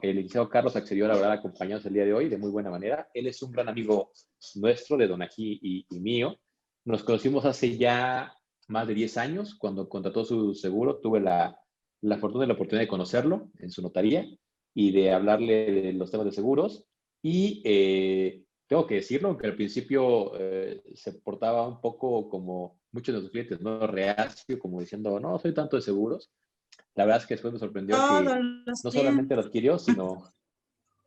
el licenciado Carlos accedió a la verdad a acompañarnos el día de hoy de muy buena manera. Él es un gran amigo nuestro, de Donají y mío. Nos conocimos hace ya más de 10 años, cuando contrató su seguro. Tuve la fortuna y la oportunidad de conocerlo en su notaría y de hablarle de los temas de seguros. Y tengo que decirlo, que al principio se portaba un poco como muchos de los clientes, ¿no? Reacio, como diciendo, no, soy tanto de seguros. La verdad es que después me sorprendió Todos que los no días. solamente lo adquirió, sino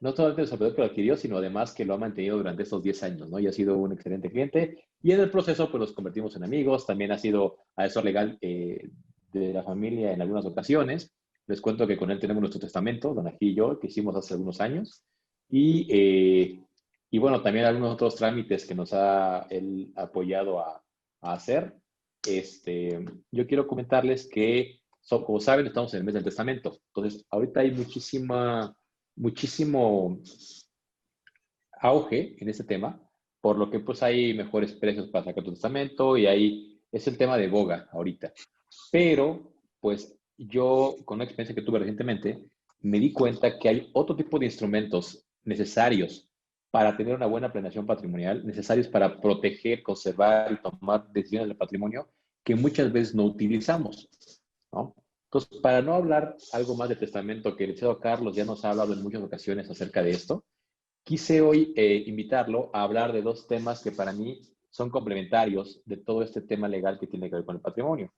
no solamente me sorprendió que lo adquirió, sino además que lo ha mantenido durante estos 10 años, ¿no? Y ha sido un excelente cliente. Y en el proceso, pues nos convertimos en amigos. También ha sido asesor legal de la familia en algunas ocasiones. Les cuento que con él tenemos nuestro testamento, Don Ají y yo, que hicimos hace algunos años. Y bueno, también algunos otros trámites que nos ha él apoyado a hacer. Yo quiero comentarles que, como saben, estamos en el mes del testamento. Entonces, ahorita hay muchísimo auge en este tema, por lo que pues hay mejores precios para sacar tu testamento y ahí es el tema de boga ahorita. Pero pues yo, con una experiencia que tuve recientemente, me di cuenta que hay otro tipo de instrumentos necesarios para tener una buena planeación patrimonial, necesarios para proteger, conservar y tomar decisiones del patrimonio que muchas veces no utilizamos, ¿no? Entonces, para no hablar algo más de testamento, que el licenciado Carlos ya nos ha hablado en muchas ocasiones acerca de esto, quise hoy invitarlo a hablar de dos temas que para mí son complementarios de todo este tema legal que tiene que ver con el patrimonio.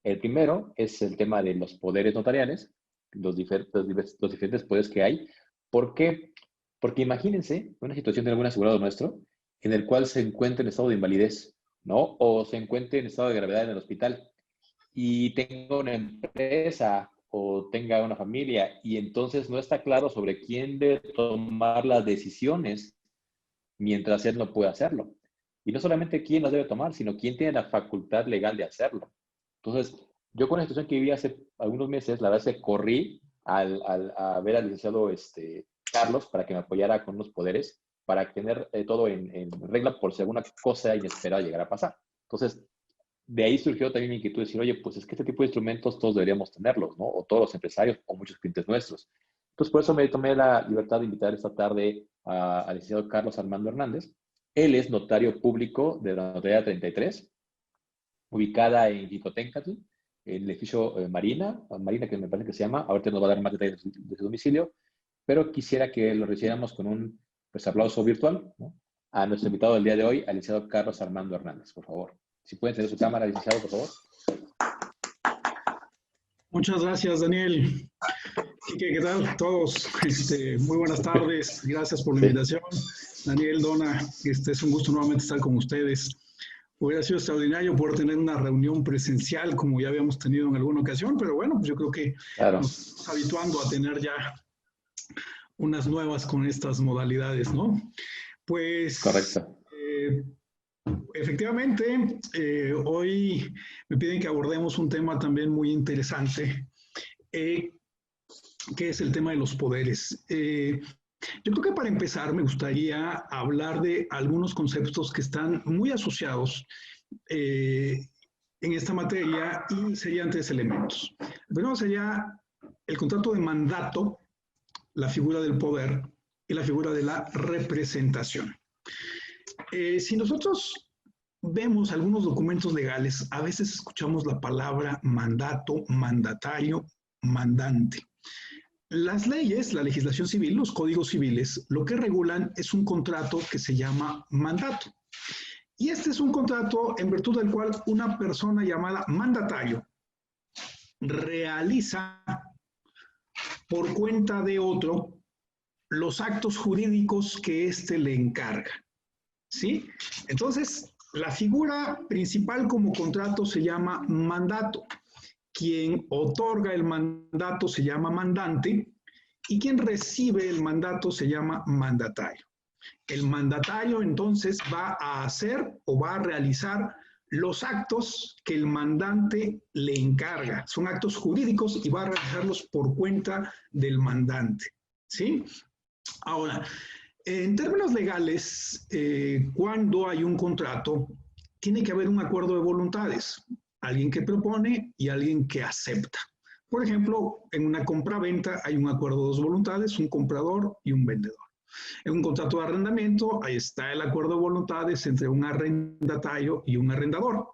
El primero es el tema de los poderes notariales, los diferentes poderes que hay. ¿Por qué? Porque imagínense una situación de algún asegurado nuestro en el cual se encuentre en estado de invalidez, ¿no? O se encuentre en estado de gravedad en el hospital y tenga una empresa o tenga una familia y entonces no está claro sobre quién debe tomar las decisiones mientras él no puede hacerlo. Y no solamente quién las debe tomar, sino quién tiene la facultad legal de hacerlo. Entonces, yo con la situación que viví hace algunos meses, la verdad es que corrí a ver al licenciado Carlos para que me apoyara con unos poderes, para tener todo en regla por si alguna cosa inesperada llegara a pasar. Entonces, de ahí surgió también mi inquietud de decir, oye, pues es que este tipo de instrumentos todos deberíamos tenerlos, ¿no? O todos los empresarios o muchos clientes nuestros. Entonces, por eso me tomé la libertad de invitar esta tarde al licenciado Carlos Armando Hernández. Él es notario público de la Notaría 33, ubicada en Jicotencatl, en el edificio Marina, que me parece que se llama. Ahorita nos va a dar más detalles de su domicilio, pero quisiera que lo recibiéramos con un pues, aplauso virtual, ¿no? A nuestro invitado del día de hoy, al licenciado Carlos Armando Hernández, por favor. Si pueden tener su cámara, licenciado, por favor. Muchas gracias, Daniel. ¿Qué tal todos? Muy buenas tardes. Gracias por la invitación. Daniel, Donna, es un gusto nuevamente estar con ustedes. Hubiera sido extraordinario poder tener una reunión presencial como ya habíamos tenido en alguna ocasión, pero bueno, pues yo creo que nos estamos habituando a tener ya unas nuevas con estas modalidades, ¿no? Pues, correcto. Efectivamente, hoy me piden que abordemos un tema también muy interesante, que es el tema de los poderes. Yo creo que para empezar me gustaría hablar de algunos conceptos que están muy asociados en esta materia y serían tres elementos. El primero sería el contrato de mandato, la figura del poder y la figura de la representación. Si nosotros vemos algunos documentos legales, a veces escuchamos la palabra mandato, mandatario, mandante. Las leyes, la legislación civil, los códigos civiles, lo que regulan es un contrato que se llama mandato. Y este es un contrato en virtud del cual una persona llamada mandatario realiza por cuenta de otro los actos jurídicos que éste le encarga. ¿Sí? Entonces, la figura principal como contrato se llama mandato. Quien otorga el mandato se llama mandante y quien recibe el mandato se llama mandatario. El mandatario entonces va a hacer o va a realizar los actos que el mandante le encarga. Son actos jurídicos y va a realizarlos por cuenta del mandante. ¿Sí? Ahora, en términos legales, cuando hay un contrato, tiene que haber un acuerdo de voluntades. Alguien que propone y alguien que acepta. Por ejemplo, en una compra-venta hay un acuerdo de dos voluntades, un comprador y un vendedor. En un contrato de arrendamiento, ahí está el acuerdo de voluntades entre un arrendatario y un arrendador.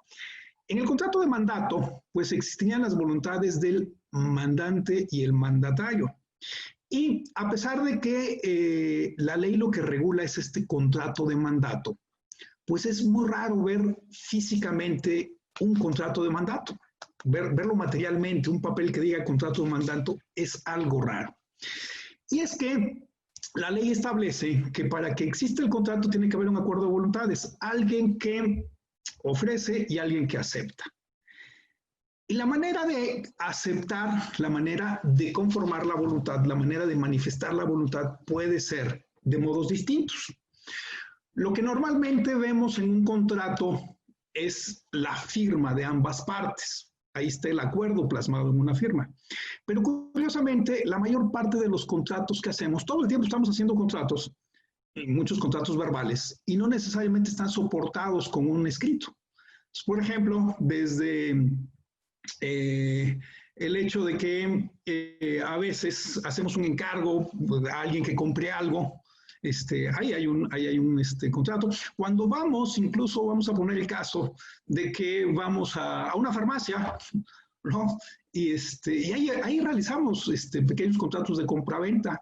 En el contrato de mandato, pues existían las voluntades del mandante y el mandatario. Y a pesar de que la ley lo que regula es este contrato de mandato, pues es muy raro ver físicamente un contrato de mandato. Verlo materialmente, un papel que diga contrato de mandato, es algo raro. Y es que la ley establece que para que exista el contrato tiene que haber un acuerdo de voluntades, alguien que ofrece y alguien que acepta. Y la manera de aceptar, la manera de conformar la voluntad, la manera de manifestar la voluntad puede ser de modos distintos. Lo que normalmente vemos en un contrato es la firma de ambas partes. Ahí está el acuerdo plasmado en una firma. Pero curiosamente, la mayor parte de los contratos que hacemos, todo el tiempo estamos haciendo contratos, muchos contratos verbales, y no necesariamente están soportados con un escrito. Entonces, por ejemplo, desde el hecho de que a veces hacemos un encargo a alguien que compre algo, ahí hay un contrato. Cuando vamos, incluso vamos a poner el caso de que vamos a una farmacia, ¿no? Y ahí realizamos pequeños contratos de compra-venta.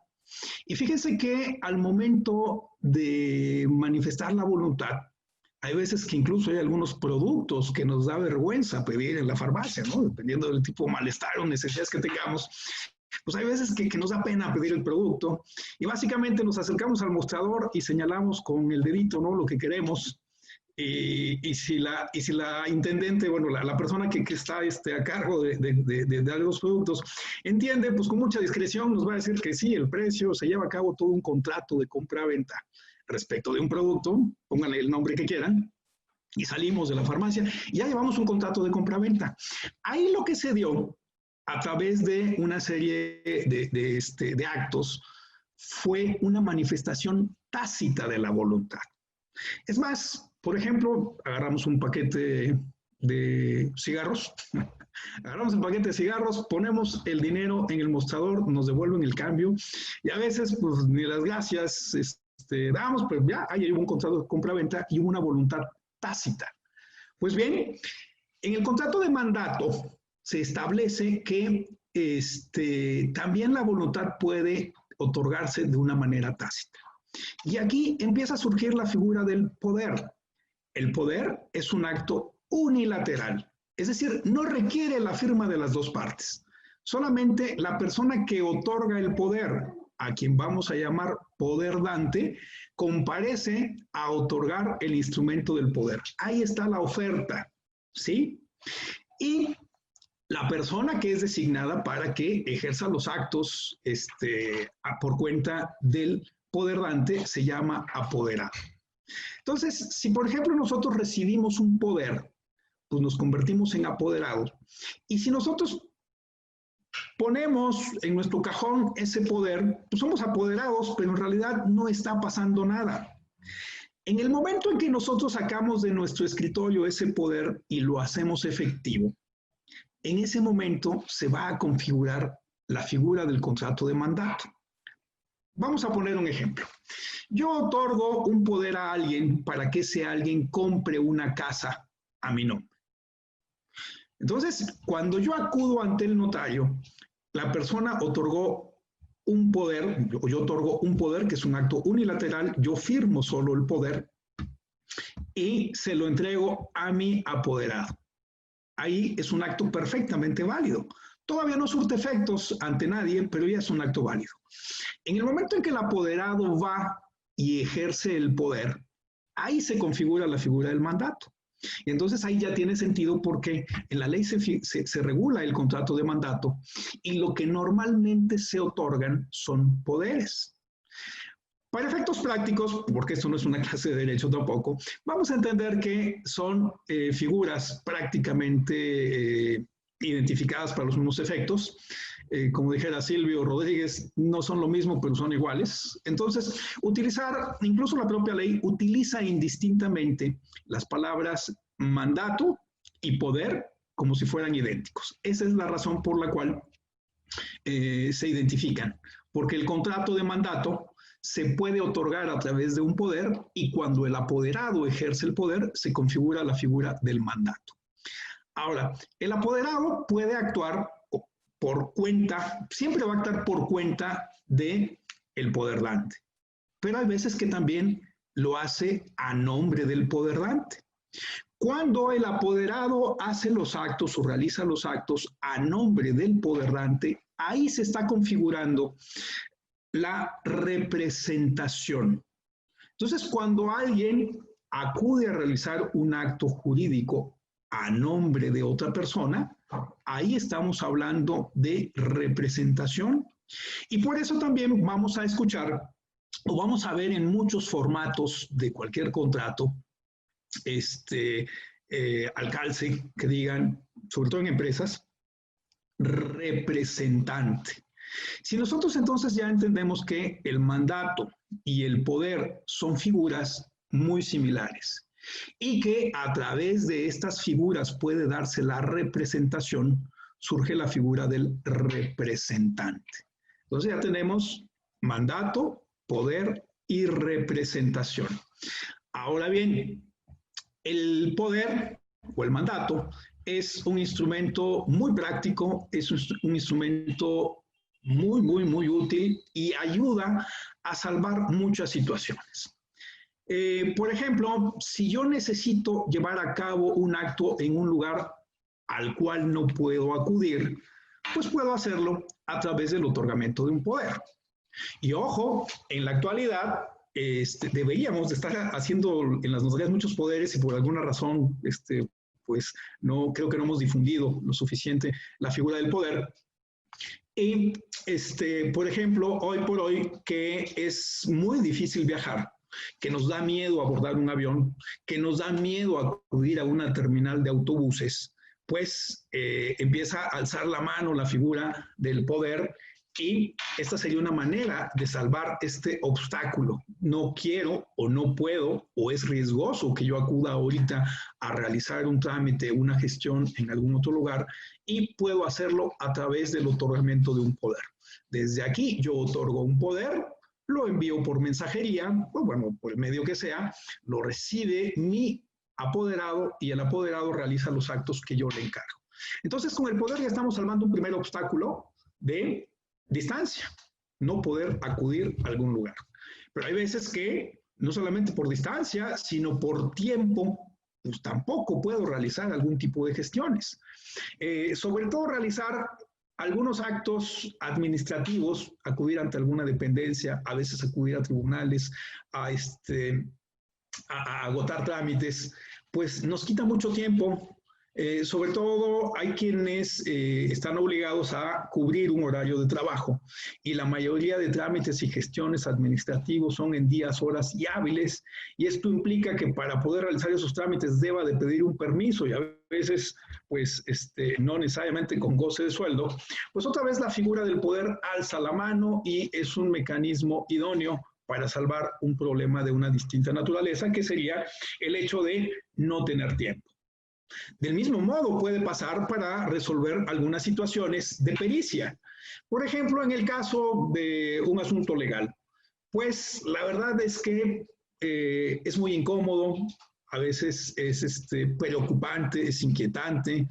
Y fíjense que al momento de manifestar la voluntad, hay veces que incluso hay algunos productos que nos da vergüenza pedir en la farmacia, ¿no? Dependiendo del tipo de malestar o necesidades que tengamos. Pues hay veces que nos da pena pedir el producto y básicamente nos acercamos al mostrador y señalamos con el dedito, ¿no?, lo que queremos. Y si la intendente, bueno, la persona que está a cargo de dar los productos, entiende, pues con mucha discreción nos va a decir que sí, el precio, se lleva a cabo todo un contrato de compra-venta respecto de un producto, pónganle el nombre que quieran, y salimos de la farmacia y ya llevamos un contrato de compra-venta. Ahí lo que se dio a través de una serie de actos fue una manifestación tácita de la voluntad. Es más, por ejemplo, agarramos un paquete de cigarros, ponemos el dinero en el mostrador, nos devuelven el cambio y a veces pues ni las gracias damos, pero ya hay un contrato de compra-venta y una voluntad tácita. Pues bien, en el contrato de mandato se establece que también la voluntad puede otorgarse de una manera tácita. Y aquí empieza a surgir la figura del poder. El poder es un acto unilateral, es decir, no requiere la firma de las dos partes. Solamente la persona que otorga el poder, a quien vamos a llamar poder dante, comparece a otorgar el instrumento del poder. Ahí está la oferta, ¿sí? Y la persona que es designada para que ejerza los actos por cuenta del poder dante se llama apoderado. Entonces, si por ejemplo nosotros recibimos un poder, pues nos convertimos en apoderados. Y si nosotros ponemos en nuestro cajón ese poder, pues somos apoderados, pero en realidad no está pasando nada. En el momento en que nosotros sacamos de nuestro escritorio ese poder y lo hacemos efectivo, en ese momento se va a configurar la figura del contrato de mandato. Vamos a poner un ejemplo. Yo otorgo un poder a alguien para que ese alguien compre una casa a mi nombre. Entonces, cuando yo acudo ante el notario, la persona otorgó un poder, yo otorgo un poder que es un acto unilateral, yo firmo solo el poder y se lo entrego a mi apoderado. Ahí es un acto perfectamente válido. Todavía no surte efectos ante nadie, pero ya es un acto válido. En el momento en que el apoderado va y ejerce el poder, ahí se configura la figura del mandato. Y entonces ahí ya tiene sentido porque en la ley se regula el contrato de mandato y lo que normalmente se otorgan son poderes. Para efectos prácticos, porque esto no es una clase de derecho tampoco, vamos a entender que son figuras prácticamente identificadas para los mismos efectos. Como dijera Silvio Rodríguez, no son lo mismo, pero son iguales. Entonces, incluso la propia ley utiliza indistintamente las palabras mandato y poder como si fueran idénticos. Esa es la razón por la cual se identifican, porque el contrato de mandato se puede otorgar a través de un poder y cuando el apoderado ejerce el poder se configura la figura del mandato. Ahora, el apoderado puede actuar por cuenta, siempre va a actuar por cuenta del poderdante, pero hay veces que también lo hace a nombre del poderdante. Cuando el apoderado hace los actos o realiza los actos a nombre del poderdante, ahí se está configurando la representación. Entonces, cuando alguien acude a realizar un acto jurídico a nombre de otra persona, ahí estamos hablando de representación. Y por eso también vamos a escuchar o vamos a ver en muchos formatos de cualquier contrato, al calce, que digan, sobre todo en empresas, representante. Si nosotros entonces ya entendemos que el mandato y el poder son figuras muy similares y que a través de estas figuras puede darse la representación, surge la figura del representante. Entonces ya tenemos mandato, poder y representación. Ahora bien, el poder o el mandato es un instrumento muy práctico, es un instrumento muy útil y ayuda a salvar muchas situaciones. Por ejemplo, si yo necesito llevar a cabo un acto en un lugar al cual no puedo acudir, pues puedo hacerlo a través del otorgamiento de un poder. Y ojo, en la actualidad deberíamos de estar haciendo en las notarías muchos poderes y por alguna razón, pues no creo que no hemos difundido lo suficiente la figura del poder. Y, por ejemplo, hoy por hoy, que es muy difícil viajar, que nos da miedo abordar un avión, que nos da miedo acudir a una terminal de autobuses, pues empieza a alzar la mano la figura del poder y esta sería una manera de salvar este obstáculo. No quiero o no puedo o es riesgoso que yo acuda ahorita a realizar un trámite, una gestión en algún otro lugar y puedo hacerlo a través del otorgamiento de un poder. Desde aquí yo otorgo un poder, lo envío por mensajería, pues bueno, por el medio que sea, lo recibe mi apoderado y el apoderado realiza los actos que yo le encargo. Entonces, con el poder ya estamos salvando un primer obstáculo de distancia, no poder acudir a algún lugar. Pero hay veces que no solamente por distancia, sino por tiempo, pues tampoco puedo realizar algún tipo de gestiones. Sobre todo realizar algunos actos administrativos, acudir ante alguna dependencia, a veces acudir a tribunales, a agotar trámites, pues nos quita mucho tiempo. Sobre todo hay quienes están obligados a cubrir un horario de trabajo y la mayoría de trámites y gestiones administrativos son en días, horas y hábiles y esto implica que para poder realizar esos trámites deba de pedir un permiso y a veces pues no necesariamente con goce de sueldo, pues otra vez la figura del poder alza la mano y es un mecanismo idóneo para salvar un problema de una distinta naturaleza que sería el hecho de no tener tiempo. Del mismo modo puede pasar para resolver algunas situaciones de pericia. Por ejemplo, en el caso de un asunto legal, pues la verdad es que es muy incómodo, a veces es preocupante, es inquietante.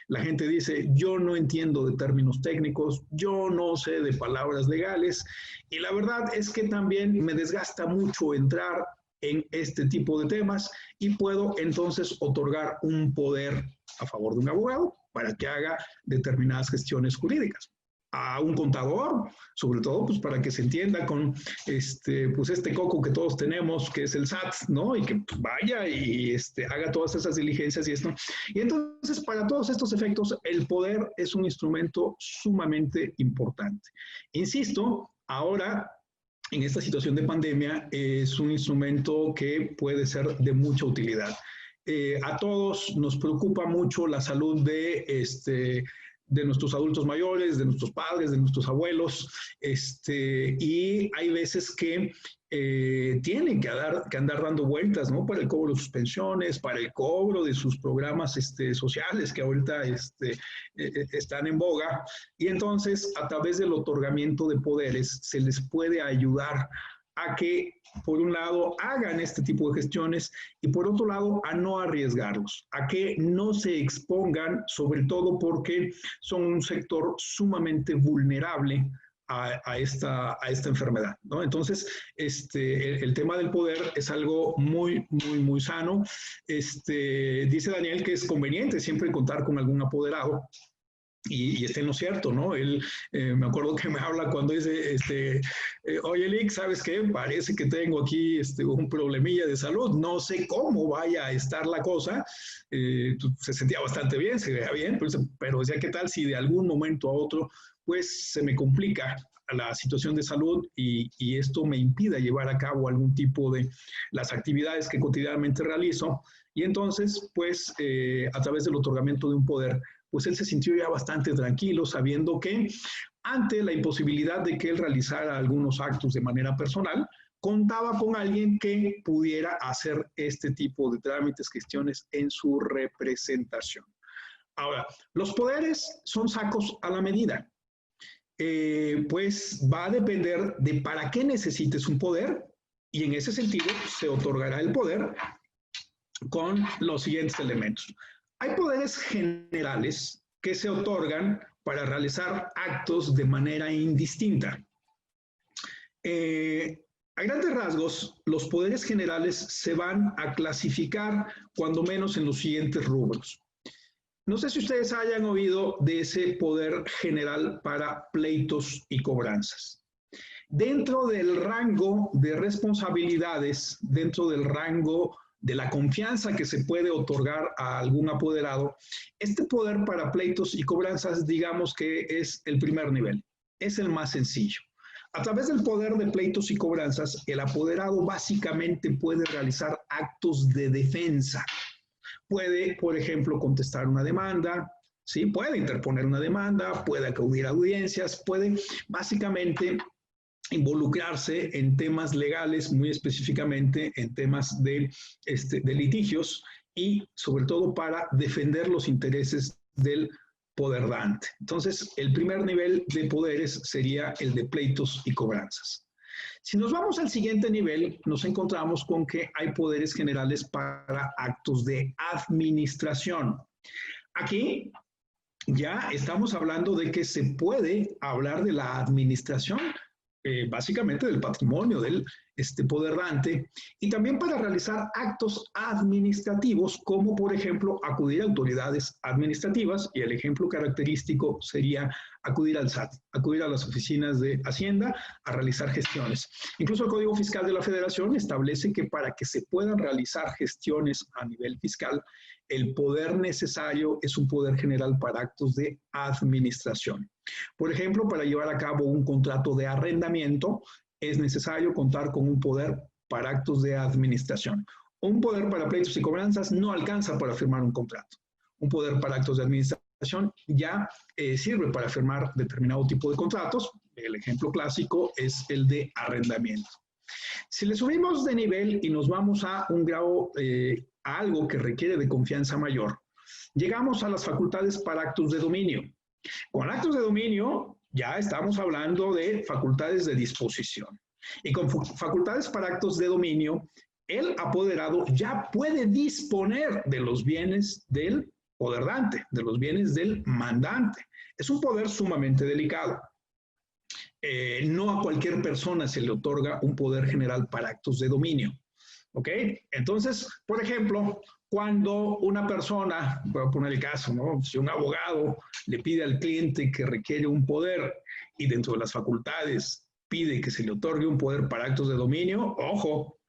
La gente dice, yo no entiendo de términos técnicos, yo no sé de palabras legales, y la verdad es que también me desgasta mucho entrar en este tipo de temas y puedo entonces otorgar un poder a favor de un abogado para que haga determinadas gestiones jurídicas. A un contador, sobre todo, pues para que se entienda con pues este coco que todos tenemos, que es el SAT, ¿no? Y que pues, vaya y haga todas esas diligencias y esto. Y entonces, para todos estos efectos, el poder es un instrumento sumamente importante. Insisto, ahora en esta situación de pandemia es un instrumento que puede ser de mucha utilidad. A todos nos preocupa mucho la salud de de nuestros adultos mayores, de nuestros padres, de nuestros abuelos, y hay veces que tienen que andar dando vueltas, ¿no? Para el cobro de sus pensiones, para el cobro de sus programas sociales que ahorita están en boga. Y entonces, a través del otorgamiento de poderes, se les puede ayudar a que, por un lado, hagan este tipo de gestiones y, por otro lado, a no arriesgarlos, a que no se expongan, sobre todo porque son un sector sumamente vulnerable a esta enfermedad, ¿no? Entonces, el tema del poder es algo muy, muy, muy sano. Dice Daniel que es conveniente siempre contar con algún apoderado. Y está en lo cierto, ¿no? Él, me acuerdo que me habla cuando dice, oye, Lick, ¿sabes qué? Parece que tengo aquí un problemilla de salud, no sé cómo vaya a estar la cosa. Se sentía bastante bien, se veía bien, pero decía, ¿qué tal si de algún momento a otro, pues se me complica la situación de salud y esto me impida llevar a cabo algún tipo de las actividades que cotidianamente realizo? Y entonces, pues, a través del otorgamiento de un poder, pues él se sintió ya bastante tranquilo, sabiendo que ante la imposibilidad de que él realizara algunos actos de manera personal, contaba con alguien que pudiera hacer este tipo de trámites, gestiones en su representación. Ahora, los poderes son sacos a la medida. Pues va a depender de para qué necesites un poder y en ese sentido se otorgará el poder con los siguientes elementos. Hay poderes generales que se otorgan para realizar actos de manera indistinta. A grandes rasgos, los poderes generales se van a clasificar cuando menos en los siguientes rubros. No sé si ustedes hayan oído de ese poder general para pleitos y cobranzas. Dentro del rango de responsabilidades, dentro del rango de la confianza que se puede otorgar a algún apoderado, este poder para pleitos y cobranzas, digamos que es el primer nivel, es el más sencillo. A través del poder de pleitos y cobranzas, el apoderado básicamente puede realizar actos de defensa. Puede, por ejemplo, contestar una demanda, ¿sí? Puede interponer una demanda, puede acudir a audiencias, puede básicamente involucrarse en temas legales, muy específicamente en temas de litigios y sobre todo para defender los intereses del poder dante. Entonces, el primer nivel de poderes sería el de pleitos y cobranzas. Si nos vamos al siguiente nivel, nos encontramos con que hay poderes generales para actos de administración. Aquí ya estamos hablando de que se puede hablar de la administración básicamente del patrimonio del poder dante, y también para realizar actos administrativos, como por ejemplo acudir a autoridades administrativas, y el ejemplo característico sería acudir al SAT, acudir a las oficinas de Hacienda a realizar gestiones. Incluso el Código Fiscal de la Federación establece que para que se puedan realizar gestiones a nivel fiscal, el poder necesario es un poder general para actos de administración. Por ejemplo, para llevar a cabo un contrato de arrendamiento, es necesario contar con un poder para actos de administración. Un poder para pleitos y cobranzas no alcanza para firmar un contrato. Un poder para actos de administración ya sirve para firmar determinado tipo de contratos. El ejemplo clásico es el de arrendamiento. Si le subimos de nivel y nos vamos a un grado, a algo que requiere de confianza mayor, llegamos a las facultades para actos de dominio. Con actos de dominio ya estamos hablando de facultades de disposición. Y con facultades para actos de dominio, el apoderado ya puede disponer de los bienes del poderdante, de los bienes del mandante. Es un poder sumamente delicado. No a cualquier persona se le otorga un poder general para actos de dominio. ¿Ok? Entonces, por ejemplo, cuando una persona, voy a poner el caso, ¿no? Si un abogado le pide al cliente que requiere un poder y dentro de las facultades pide que se le otorgue un poder para actos de dominio, ojo,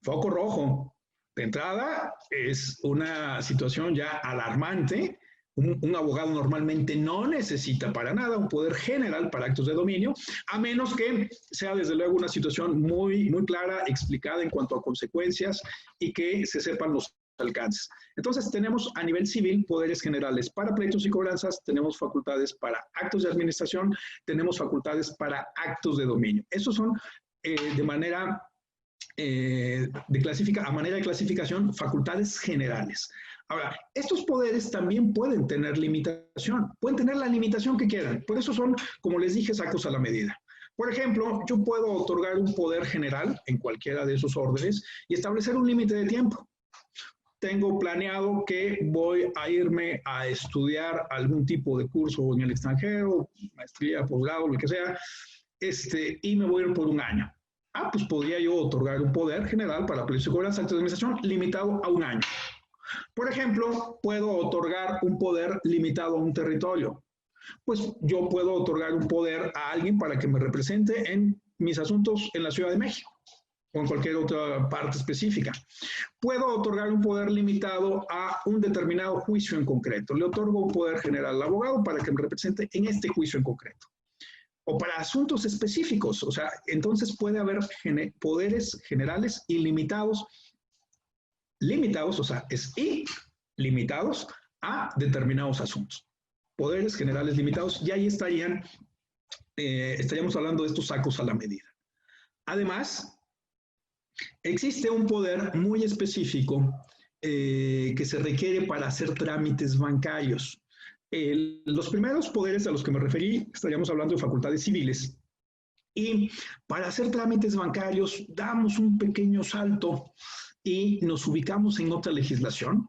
foco rojo. De entrada, es una situación ya alarmante. Un abogado normalmente no necesita para nada un poder general para actos de dominio, a menos que sea desde luego una situación muy, muy clara, explicada en cuanto a consecuencias y que se sepan los alcances. Entonces, tenemos a nivel civil poderes generales para pleitos y cobranzas, tenemos facultades para actos de administración, tenemos facultades para actos de dominio. Esos son de manera a manera de clasificación, facultades generales. Ahora, estos poderes también pueden tener limitación, pueden tener la limitación que quieran. Por eso son, como les dije, sacos a la medida. Por ejemplo, yo puedo otorgar un poder general en cualquiera de esos órdenes y establecer un límite de tiempo. Tengo planeado que voy a irme a estudiar algún tipo de curso en el extranjero, maestría, posgrado, lo que sea, y me voy a ir por un año. Pues podría yo otorgar un poder general para pleitos y cobranzas, actos de administración limitado a un año. Por ejemplo, puedo otorgar un poder limitado a un territorio. Pues yo puedo otorgar un poder a alguien para que me represente en mis asuntos en la Ciudad de México o en cualquier otra parte específica. Puedo otorgar un poder limitado a un determinado juicio en concreto. Le otorgo un poder general al abogado para que me represente en este juicio en concreto. O para asuntos específicos. O sea, entonces puede haber poderes generales ilimitados, limitados, o sea, limitados a determinados asuntos. Poderes generales limitados, y ahí estaríamos hablando de estos sacos a la medida. Además, existe un poder muy específico que se requiere para hacer trámites bancarios. Los primeros poderes a los que me referí, estaríamos hablando de facultades civiles. Y para hacer trámites bancarios, damos un pequeño salto y nos ubicamos en otra legislación.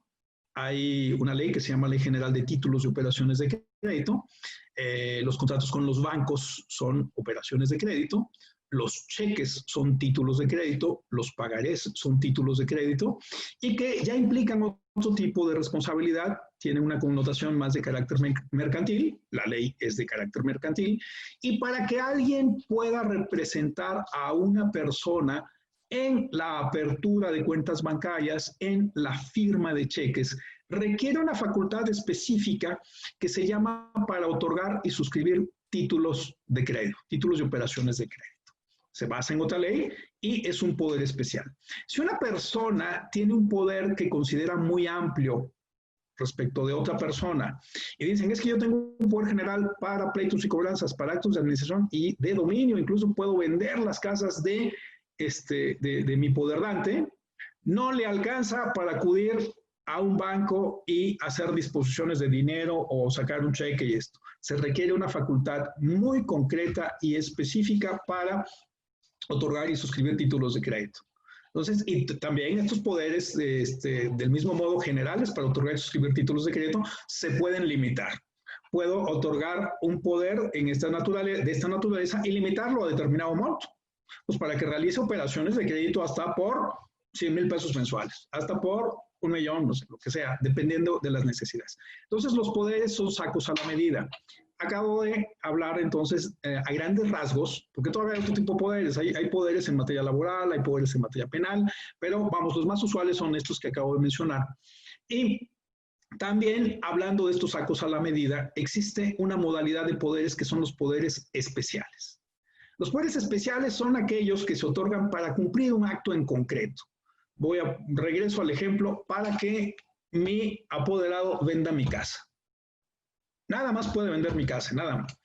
Hay una ley que se llama Ley General de Títulos y Operaciones de Crédito. Los contratos con los bancos son operaciones de crédito. Los cheques son títulos de crédito. Los pagarés son títulos de crédito. Y que ya implican otro tipo de responsabilidad. Tienen una connotación más de carácter mercantil. La ley es de carácter mercantil. Y para que alguien pueda representar a una persona en la apertura de cuentas bancarias, en la firma de cheques, requiere una facultad específica que se llama para otorgar y suscribir títulos de crédito, títulos de operaciones de crédito. Se basa en otra ley y es un poder especial. Si una persona tiene un poder que considera muy amplio respecto de otra persona y dicen, es que yo tengo un poder general para pleitos y cobranzas, para actos de administración y de dominio, incluso puedo vender las casas de mi poderdante, no le alcanza para acudir a un banco y hacer disposiciones de dinero o sacar un cheque y esto. Se requiere una facultad muy concreta y específica para otorgar y suscribir títulos de crédito. Entonces, y también estos poderes, del mismo modo generales para otorgar y suscribir títulos de crédito, se pueden limitar. Puedo otorgar un poder de esta naturaleza y limitarlo a determinado monto. Pues para que realice operaciones de crédito hasta por 100,000 pesos mensuales, hasta por 1,000,000, no sé, lo que sea, dependiendo de las necesidades. Entonces, los poderes son sacos a la medida. Acabo de hablar entonces a grandes rasgos, porque todavía hay otro tipo de poderes. Hay poderes en materia laboral, hay poderes en materia penal, pero vamos, los más usuales son estos que acabo de mencionar. Y también, hablando de estos sacos a la medida, existe una modalidad de poderes que son los poderes especiales. Los poderes especiales son aquellos que se otorgan para cumplir un acto en concreto. Regreso al ejemplo, para que mi apoderado venda mi casa. Nada más puede vender mi casa, nada más.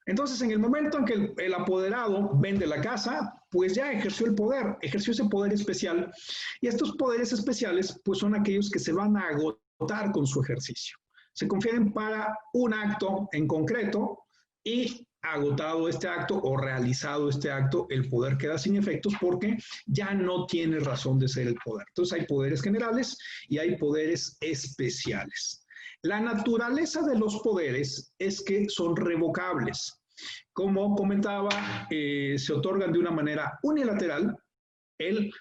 Entonces, en el momento en que el apoderado vende la casa, pues ya ejerció el poder, ejerció ese poder especial. Y estos poderes especiales, pues son aquellos que se van a agotar con su ejercicio. Se confieren para un acto en concreto y agotado este acto o realizado este acto, el poder queda sin efectos porque ya no tiene razón de ser el poder. Entonces hay poderes generales y hay poderes especiales. La naturaleza de los poderes es que son revocables. Como comentaba, se otorgan de una manera unilateral. El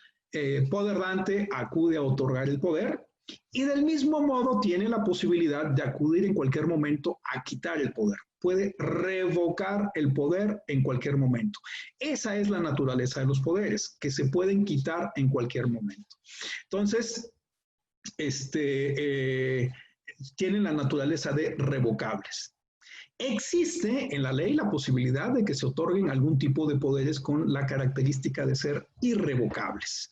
poder dante acude a otorgar el poder y del mismo modo tiene la posibilidad de acudir en cualquier momento a quitar el poder. Puede revocar el poder en cualquier momento. Esa es la naturaleza de los poderes, que se pueden quitar en cualquier momento. Entonces, tienen la naturaleza de revocables. Existe en la ley la posibilidad de que se otorguen algún tipo de poderes con la característica de ser irrevocables.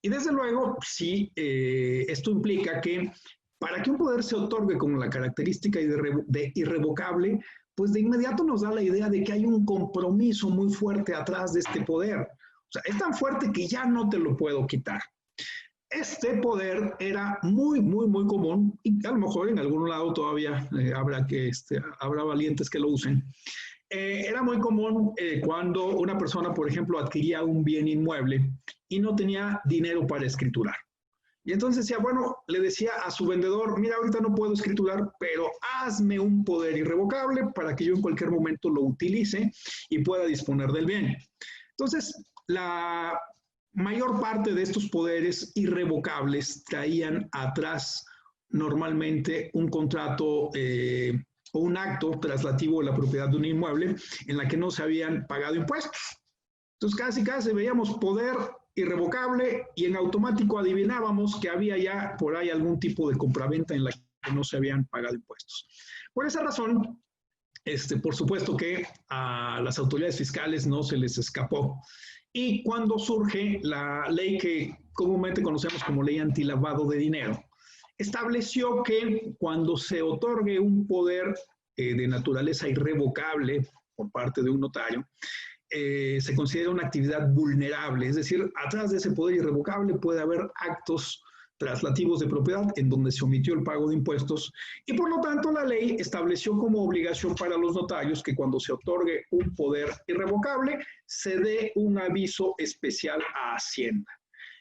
Y desde luego, sí, esto implica que para que un poder se otorgue con la característica de irrevocable, pues de inmediato nos da la idea de que hay un compromiso muy fuerte atrás de este poder. O sea, es tan fuerte que ya no te lo puedo quitar. Este poder era muy común y a lo mejor en algún lado todavía habrá valientes que lo usen. Era muy común cuando una persona, por ejemplo, adquiría un bien inmueble y no tenía dinero para escriturar. Y entonces decía, bueno, le decía a su vendedor, mira, ahorita no puedo escriturar, pero hazme un poder irrevocable para que yo en cualquier momento lo utilice y pueda disponer del bien. Entonces, la mayor parte de estos poderes irrevocables traían atrás normalmente un contrato o un acto traslativo de la propiedad de un inmueble en la que no se habían pagado impuestos. Entonces casi veíamos poder irrevocable y en automático adivinábamos que había ya por ahí algún tipo de compraventa en la que no se habían pagado impuestos. Por esa razón, por supuesto que a las autoridades fiscales no se les escapó. Y cuando surge la ley que comúnmente conocemos como ley antilavado de dinero, estableció que cuando se otorgue un poder de naturaleza irrevocable por parte de un notario, se considera una actividad vulnerable, es decir, atrás de ese poder irrevocable puede haber actos traslativos de propiedad en donde se omitió el pago de impuestos y por lo tanto la ley estableció como obligación para los notarios que cuando se otorgue un poder irrevocable se dé un aviso especial a Hacienda.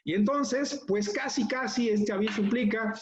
Y entonces, pues casi este aviso implica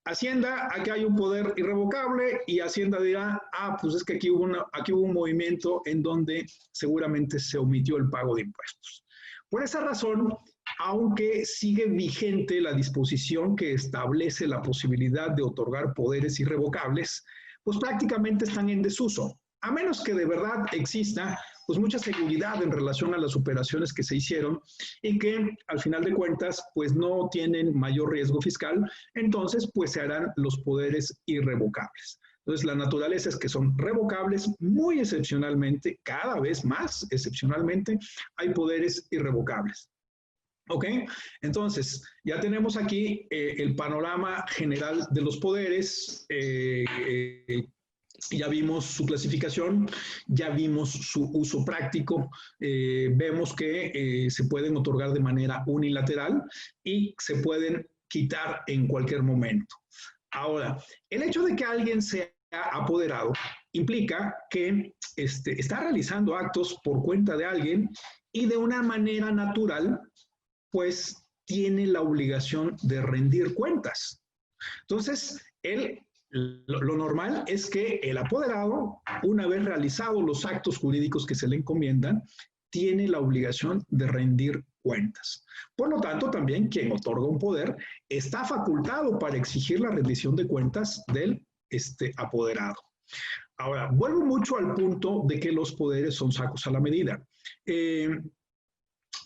Hacienda, aquí hay un poder irrevocable y Hacienda dirá, pues es que aquí hubo un movimiento en donde seguramente se omitió el pago de impuestos. Por esa razón, aunque sigue vigente la disposición que establece la posibilidad de otorgar poderes irrevocables, pues prácticamente están en desuso, a menos que de verdad exista pues mucha seguridad en relación a las operaciones que se hicieron y que al final de cuentas pues no tienen mayor riesgo fiscal, entonces pues se harán los poderes irrevocables. Entonces la naturaleza es que son revocables muy excepcionalmente, cada vez más excepcionalmente, hay poderes irrevocables. ¿Ok? Entonces, ya tenemos aquí el panorama general de los poderes. Ya vimos su clasificación, ya vimos su uso práctico, vemos que se pueden otorgar de manera unilateral y se pueden quitar en cualquier momento. Ahora, el hecho de que alguien sea apoderado implica que está realizando actos por cuenta de alguien y de una manera natural pues tiene la obligación de rendir cuentas. Entonces, lo normal es que el apoderado, una vez realizados los actos jurídicos que se le encomiendan, tiene la obligación de rendir cuentas. Por lo tanto, también quien otorga un poder está facultado para exigir la rendición de cuentas del apoderado. Ahora, vuelvo mucho al punto de que los poderes son sacos a la medida.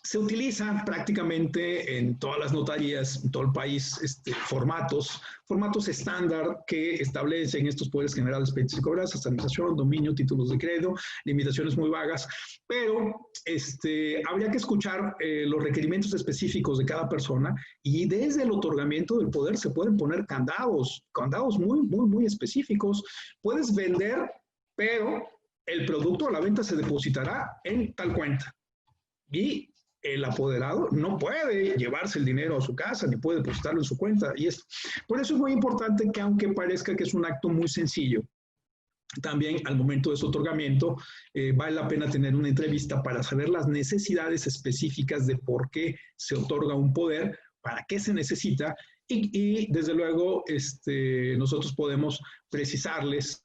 Se utiliza prácticamente en todas las notarías, en todo el país, formatos estándar que establecen estos poderes generales, pendientes y cobranzas, sanitización, dominio, títulos de crédito, limitaciones muy vagas, pero habría que escuchar los requerimientos específicos de cada persona y desde el otorgamiento del poder se pueden poner candados muy específicos. Puedes vender, pero el producto a la venta se depositará en tal cuenta. Y el apoderado no puede llevarse el dinero a su casa ni puede depositarlo en su cuenta. Por eso es muy importante que aunque parezca que es un acto muy sencillo, también al momento de su otorgamiento vale la pena tener una entrevista para saber las necesidades específicas de por qué se otorga un poder, para qué se necesita y desde luego nosotros podemos precisarles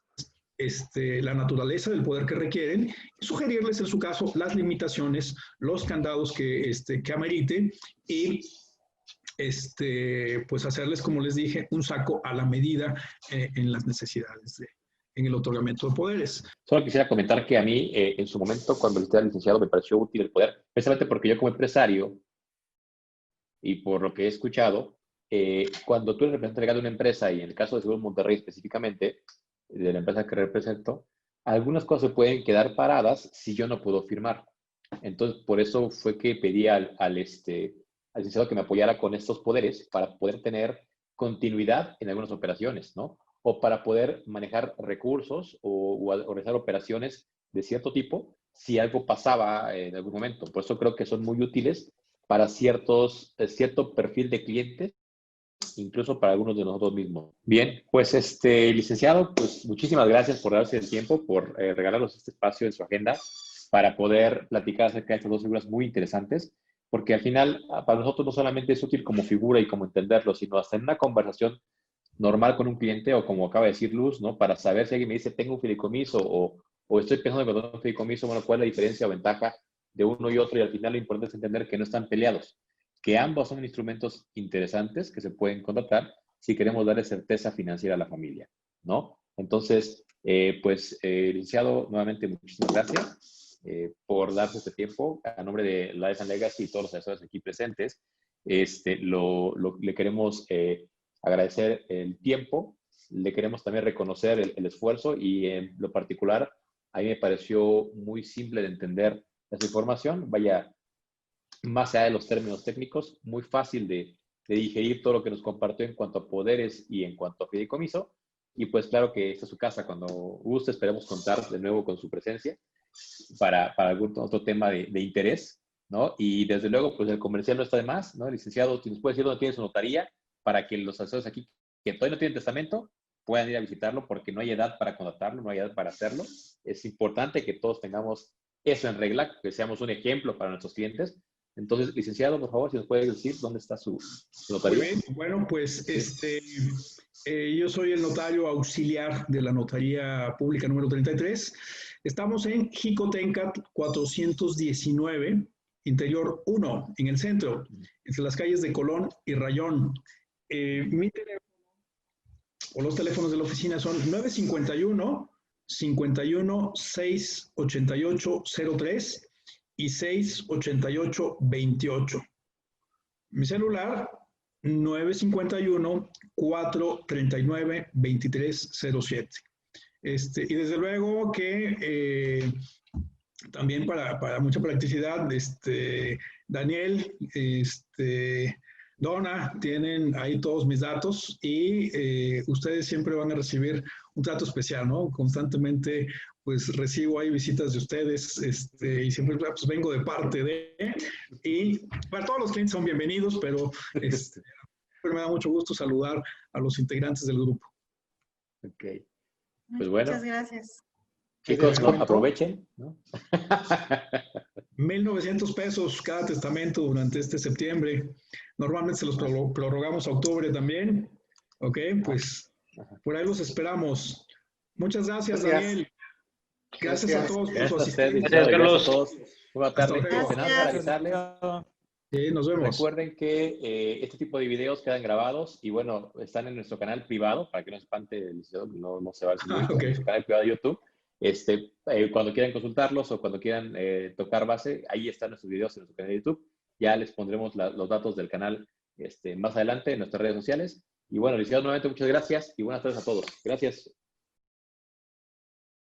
la naturaleza del poder que requieren, y sugerirles en su caso las limitaciones, los candados que amerite y pues hacerles, como les dije, un saco a la medida en las necesidades en el otorgamiento de poderes. Solo quisiera comentar que a mí, en su momento, cuando estaba licenciado, me pareció útil el poder, precisamente porque yo como empresario, y por lo que he escuchado, cuando tú eres representante legal de una empresa, y en el caso de Seguros Monterrey específicamente, de la empresa que represento, algunas cosas se pueden quedar paradas si yo no puedo firmar. Entonces, por eso fue que pedí al al licenciado que me apoyara con estos poderes para poder tener continuidad en algunas operaciones, ¿no? O para poder manejar recursos o realizar operaciones de cierto tipo si algo pasaba en algún momento. Por eso creo que son muy útiles para cierto perfil de clientes, incluso para algunos de nosotros mismos. Bien, pues licenciado, pues muchísimas gracias por darse el tiempo, por regalarnos este espacio en su agenda para poder platicar acerca de estas dos figuras muy interesantes, porque al final para nosotros no solamente es útil como figura y como entenderlo, sino hasta en una conversación normal con un cliente o como acaba de decir Luz, ¿no? Para saber si alguien me dice tengo un fideicomiso o estoy pensando en contratar un fideicomiso, bueno, cuál es la diferencia o ventaja de uno y otro, y al final lo importante es entender que no están peleados, que ambos son instrumentos interesantes que se pueden contratar si queremos darle certeza financiera a la familia, ¿no? Entonces, licenciado, nuevamente muchísimas gracias por darse este tiempo. A nombre de Life and Legacy y todos los asesores aquí presentes, le queremos agradecer el tiempo, le queremos también reconocer el esfuerzo y en lo particular, a mí me pareció muy simple de entender esa información. Vaya, más allá de los términos técnicos, muy fácil de digerir todo lo que nos compartió en cuanto a poderes y en cuanto a fideicomiso. Y pues claro que esta es su casa. Cuando guste, esperemos contar de nuevo con su presencia para algún otro tema de interés, ¿no? Y desde luego, pues el comercial no está de más, ¿no? Licenciado, si nos puede decir dónde tiene su notaría para que los asesores aquí que todavía no tienen testamento puedan ir a visitarlo, porque no hay edad para contratarlo, no hay edad para hacerlo. Es importante que todos tengamos eso en regla, que seamos un ejemplo para nuestros clientes. Entonces, licenciado, por favor, si nos puede decir dónde está su notaría. Muy bien, bueno, pues yo soy el notario auxiliar de la Notaría Pública número 33. Estamos en Jicotencat 419, Interior 1, en el centro, entre las calles de Colón y Rayón. Mi teléfono o los teléfonos de la oficina son 951 51 688 03 y 688 28. Mi celular 951-439-2307. Y desde luego que también para mucha practicidad, Daniel, Donna, tienen ahí todos mis datos y ustedes siempre van a recibir un trato especial, ¿no? Constantemente, pues recibo ahí visitas de ustedes y siempre pues, vengo de parte de, y para todos los clientes son bienvenidos, pero me da mucho gusto saludar a los integrantes del grupo. Ok, pues bueno. Muchas gracias. Chicos, no, aprovechen, ¿no? 1,900 pesos cada testamento durante este septiembre. Normalmente se los prorrogamos a octubre también. Ok, pues por ahí los esperamos. Muchas gracias, Daniel. Gracias a todos por su asistencia. Gracias a todos. Buenas tardes. Sí, nos vemos. Recuerden que este tipo de videos quedan grabados y bueno, están en nuestro canal privado, para que no espante, no se va a en nuestro canal privado de YouTube. Cuando quieran consultarlos o cuando quieran tocar base, ahí están nuestros videos en nuestro canal de YouTube. Ya les pondremos los datos del canal más adelante en nuestras redes sociales. Y bueno, licenciado, nuevamente muchas gracias y buenas tardes a todos. Gracias.